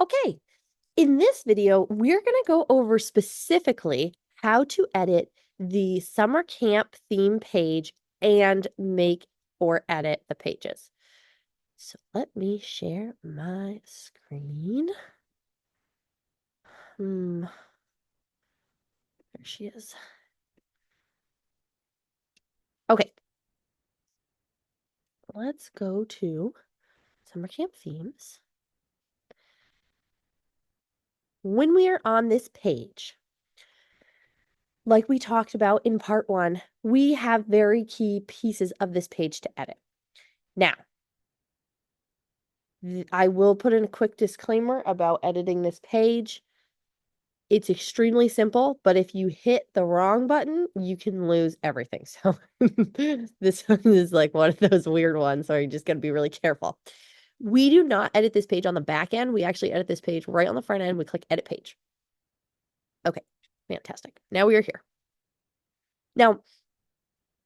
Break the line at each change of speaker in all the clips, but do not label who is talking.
Okay, in this video, we're going to go over specifically how to edit the summer camp theme page and make or edit the pages. So let me share my screen. There she is. Okay, let's go to summer camp themes. When we are on this page, like we talked about in part 1, we have very key pieces of this page to edit. Now, I will put in a quick disclaimer about editing this page. It's extremely simple, but if you hit the wrong button, you can lose everything. So this one is like one of those weird ones, so you just got to be really careful. We do not edit this page on the back end. We actually edit this page right on the front end. We click edit page. Okay, fantastic. Now we are here. Now,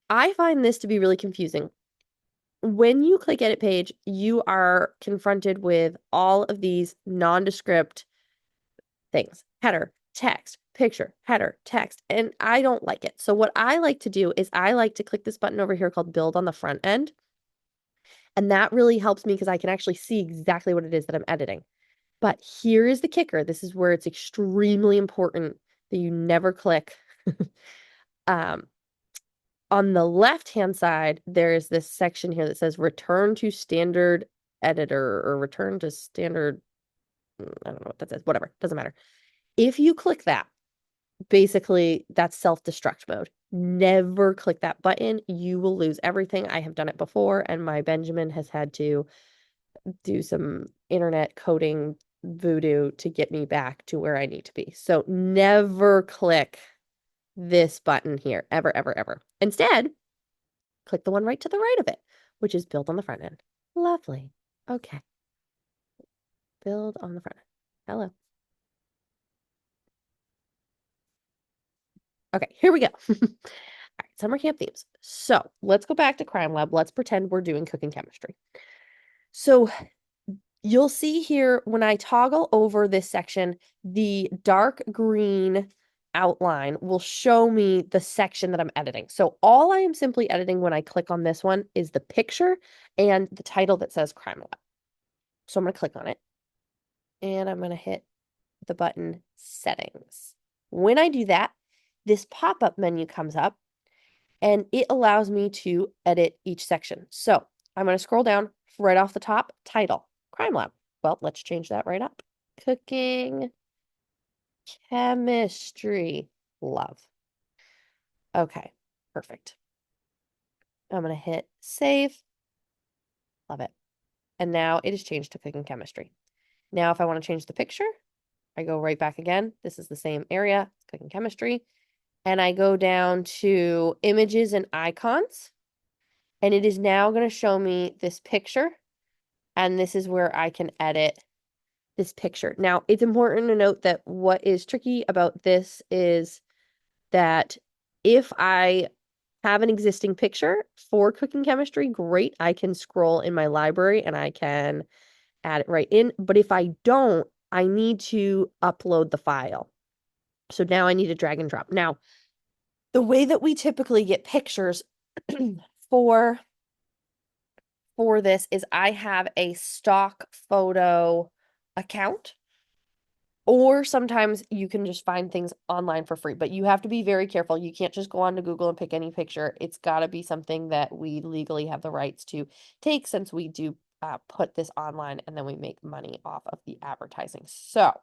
I find this to be really confusing. When you click edit page, you are confronted with all of these nondescript things: header, text, picture, header, text, and I don't like it. So what I like to do is I like to click this button over here called build on the front end. And that really helps me because I can actually see exactly what it is that I'm editing. But here is the kicker. This is where it's extremely important that you never click. On the left-hand side, there is this section here that says return to standard editor or return to standard. I don't know what that says. Whatever. Doesn't matter. If you click that, basically that's self-destruct mode. Never click that button. You will lose everything. I have done it before, and my Benjamin has had to do some internet coding voodoo to get me back to where I need to be. So never click this button here, ever, ever, ever. Instead, click the one right to the right of it, which is build on the front end. Lovely. Okay. Build on the front end. Hello. Okay, here we go. All right, summer camp themes. So let's go back to Crime Lab. Let's pretend we're doing cooking chemistry. So you'll see here when I toggle over this section, the dark green outline will show me the section that I'm editing. So all I am simply editing when I click on this one is the picture and the title that says Crime Lab. So I'm going to click on it and I'm going to hit the button Settings. When I do that, this pop-up menu comes up and it allows me to edit each section. So I'm going to scroll down right off the top, title, Crime Lab. Well, let's change that right up. Cooking chemistry love. Okay, perfect. I'm going to hit save. Love it. And now it is changed to cooking chemistry. Now, if I want to change the picture, I go right back again. This is the same area, cooking chemistry. And I go down to images and icons. And it is now going to show me this picture. And this is where I can edit this picture. Now, it's important to note that what is tricky about this is that if I have an existing picture for cooking chemistry, great. I can scroll in my library and I can add it right in. But if I don't, I need to upload the file. So now I need to drag and drop. Now, the way that we typically get pictures for this is I have a stock photo account, or sometimes you can just find things online for free, but you have to be very careful. You can't just go on to Google and pick any picture. It's got to be something that we legally have the rights to take, since we do put this online and then we make money off of the advertising. So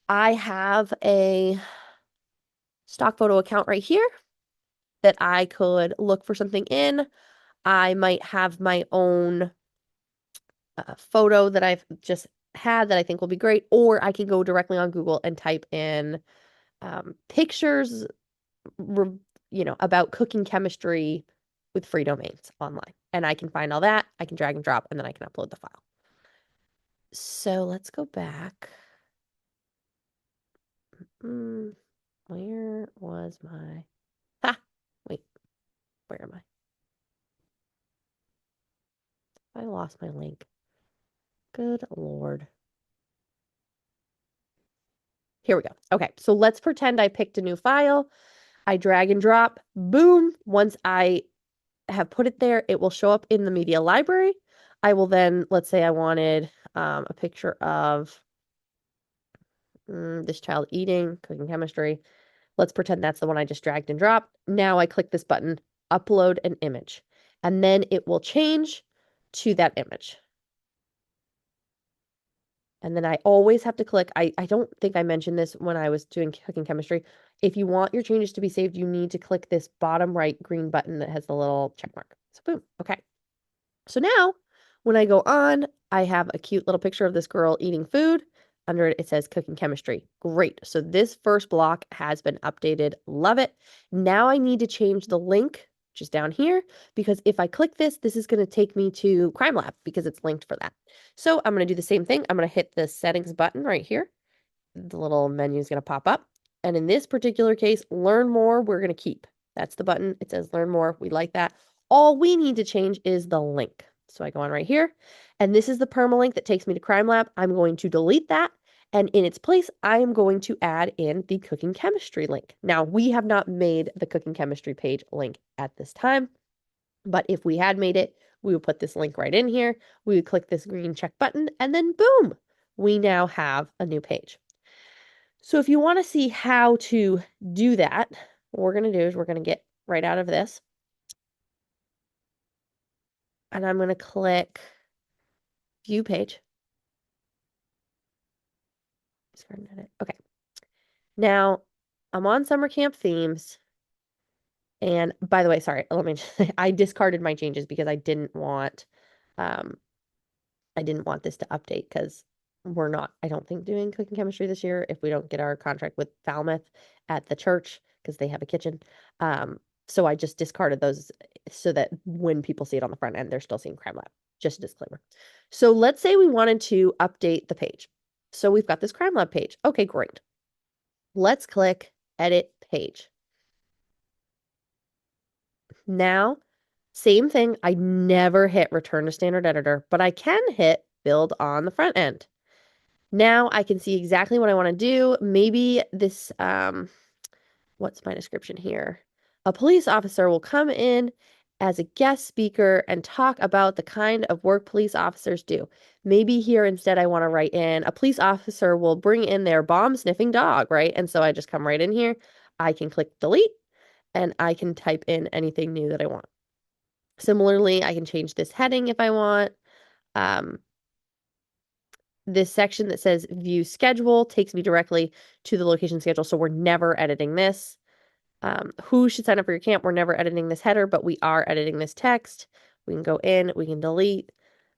I have a stock photo account right here that I could look for something in. I might have my own photo that I've just had that I think will be great, or I can go directly on Google and type in pictures, about cooking chemistry with free domains online. And I can find all that. I can drag and drop, and then I can upload the file. So let's go back. Where was my... Wait, where am I? I lost my link. Good Lord. Here we go. Okay, so let's pretend I picked a new file. I drag and drop, boom. Once I have put it there, it will show up in the media library. I will then, let's say I wanted a picture of this child eating, cooking chemistry. Let's pretend that's the one I just dragged and dropped. Now I click this button, upload an image, and then it will change to that image. And then I always have to click, I don't think I mentioned this when I was doing cooking chemistry. If you want your changes to be saved, you need to click this bottom right green button that has the little check mark. So boom, okay. So now when I go on, I have a cute little picture of this girl eating food. Under it, it says cooking chemistry. Great. So this first block has been updated. Love it. Now I need to change the link, which is down here, because if I click this, this is going to take me to Crime Lab because it's linked for that. So I'm going to do the same thing. I'm going to hit the settings button right here. The little menu is going to pop up. And in this particular case, learn more, we're going to keep. That's the button. It says learn more. We like that. All we need to change is the link. So I go on right here, and this is the permalink that takes me to Crime Lab. I'm going to delete that, and in its place, I am going to add in the cooking chemistry link. Now, we have not made the cooking chemistry page link at this time, but if we had made it, we would put this link right in here. We would click this green check button, and then boom, we now have a new page. So if you want to see how to do that, what we're going to do is we're going to get right out of this. And I'm going to click View Page. Okay. Now, I'm on Summer Camp Themes. And by the way, sorry, let me just say, I discarded my changes because I didn't want this to update because we're not, I don't think, doing cooking chemistry this year if we don't get our contract with Falmouth at the church because they have a kitchen. So I just discarded those so that when people see it on the front end, they're still seeing Crime Lab. Just a disclaimer. So let's say we wanted to update the page. So we've got this Crime Lab page. Okay, great. Let's click Edit Page. Now, same thing. I never hit Return to Standard Editor, but I can hit Build on the front end. Now I can see exactly what I want to do. Maybe this, what's my description here? A police officer will come in as a guest speaker and talk about the kind of work police officers do. Maybe here instead I want to write in a police officer will bring in their bomb sniffing dog, right? And so I just come right in here. I can click delete and I can type in anything new that I want. Similarly, I can change this heading if I want. This section that says view schedule takes me directly to the location schedule. So we're never editing this. Who should sign up for your camp? We're never editing this header, but we are editing this text. We can go in, we can delete,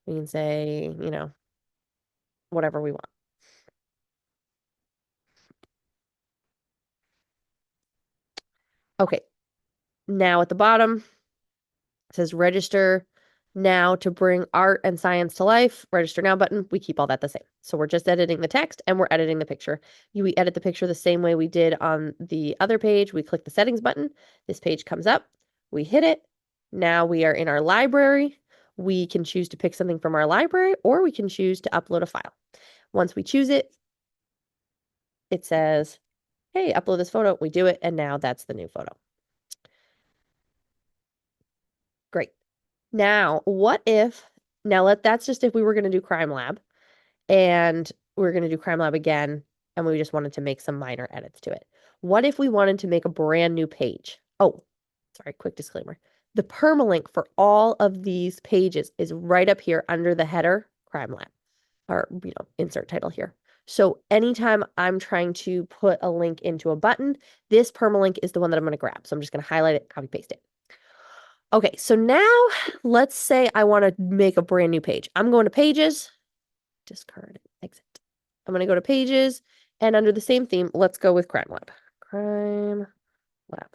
we can say, you know, whatever we want. Okay. Now at the bottom, it says register now to bring art and science to life. Register now button. We keep all that the same. So we're just editing the text and we're editing the picture. We edit the picture the same way we did on the other page. We click the settings button. This page comes up. We hit it. Now we are in our library. We can choose to pick something from our library or we can choose to upload a file. Once we choose it, it says, hey, upload this photo. We do it. And now that's the new photo. Great. Now, what if, that's just if we were going to do Crime Lab and we're going to do Crime Lab again and we just wanted to make some minor edits to it. What if we wanted to make a brand new page? Oh, sorry, quick disclaimer. The permalink for all of these pages is right up here under the header, Crime Lab, or, insert title here. So anytime I'm trying to put a link into a button, this permalink is the one that I'm going to grab. So I'm just going to highlight it, copy, paste it. Okay, so now let's say I want to make a brand new page. I'm going to Pages, discard, exit. I'm going to go to Pages, and under the same theme, let's go with Crime Lab. Crime Lab.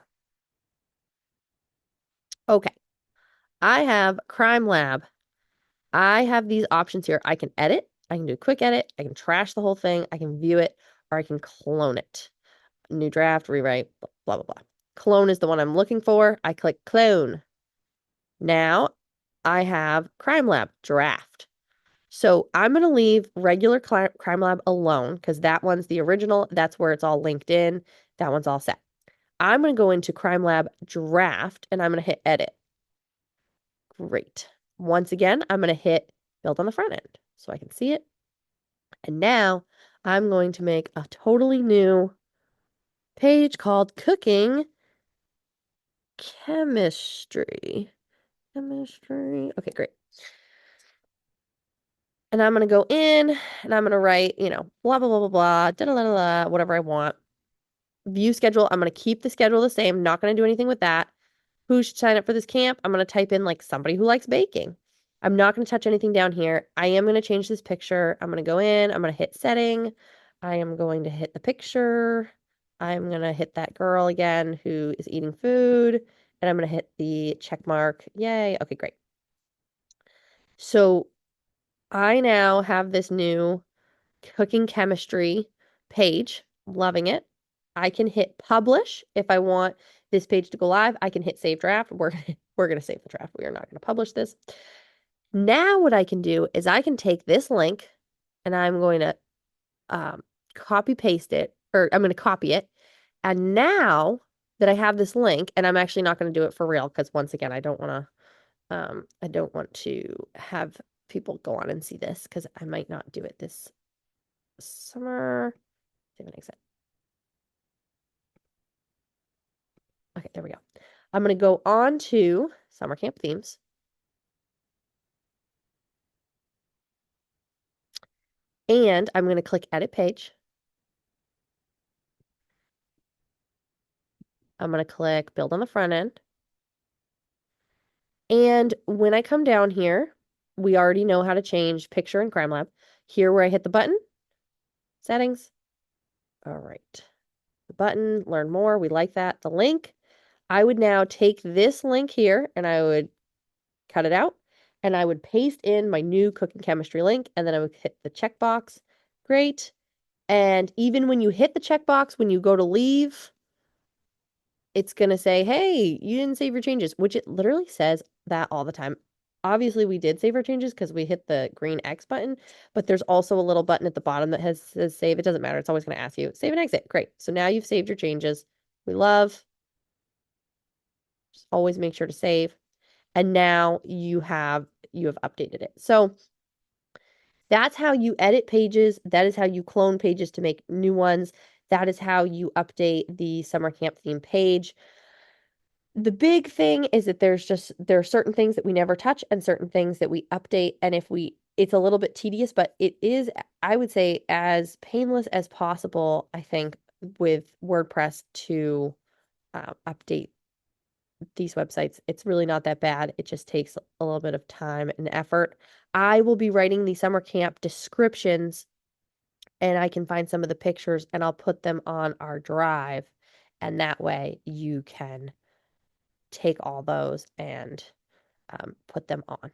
Okay, I have Crime Lab. I have these options here. I can edit, I can do a quick edit, I can trash the whole thing, I can view it, or I can clone it. New draft, rewrite, blah, blah, blah. Clone is the one I'm looking for. I click Clone. Now I have Crime Lab draft. So I'm going to leave regular Crime Lab alone because that one's the original. That's where it's all linked in. That one's all set. I'm going to go into Crime Lab Draft and I'm going to hit edit. Great. Once again, I'm going to hit build on the front end so I can see it. And now I'm going to make a totally new page called Cooking Chemistry. Okay, great. And I'm going to go in and I'm going to write, blah, blah, blah, blah, blah, da, da, da, da, whatever I want. View schedule. I'm going to keep the schedule the same. Not going to do anything with that. Who should sign up for this camp? I'm going to type in like somebody who likes baking. I'm not going to touch anything down here. I am going to change this picture. I'm going to go in. I'm going to hit setting. I am going to hit the picture. I'm going to hit that girl again who is eating food. And I'm going to hit the check mark. Yay. Okay, great. So I now have this new cooking chemistry page. Loving it. I can hit publish if I want this page to go live. I can hit save draft. We're going to save the draft. We are not going to publish this. Now what I can do is I can take this link and I'm going to copy paste it, or I'm going to copy it. And now that I have this link, and I'm actually not going to do it for real because once again, I don't want to have people go on and see this because I might not do it this summer. Save and exit. Okay, there we go. I'm going to go on to summer camp themes. And I'm going to click edit page. I'm going to click build on the front end. And when I come down here, we already know how to change picture in Crime Lab. Here where I hit the button, settings. All right. The button, learn more. We like that. The link. I would now take this link here and I would cut it out and I would paste in my new cooking chemistry link and then I would hit the checkbox. Great. And even when you hit the checkbox, when you go to leave, it's going to say, hey, you didn't save your changes, which it literally says that all the time. Obviously, we did save our changes because we hit the green X button, but there's also a little button at the bottom that says save. It doesn't matter. It's always going to ask you, save and exit. Great. So now you've saved your changes. We love. Just always make sure to save. And now you have updated it. So that's how you edit pages. That is how you clone pages to make new ones. That is how you update the summer camp theme page. The big thing is that there are certain things that we never touch and certain things that we update. And it's a little bit tedious, but it is, I would say, as painless as possible, I think, with WordPress to update these websites. It's really not that bad. It just takes a little bit of time and effort. I will be writing the summer camp descriptions and I can find some of the pictures and I'll put them on our drive. And that way you can take all those and put them on.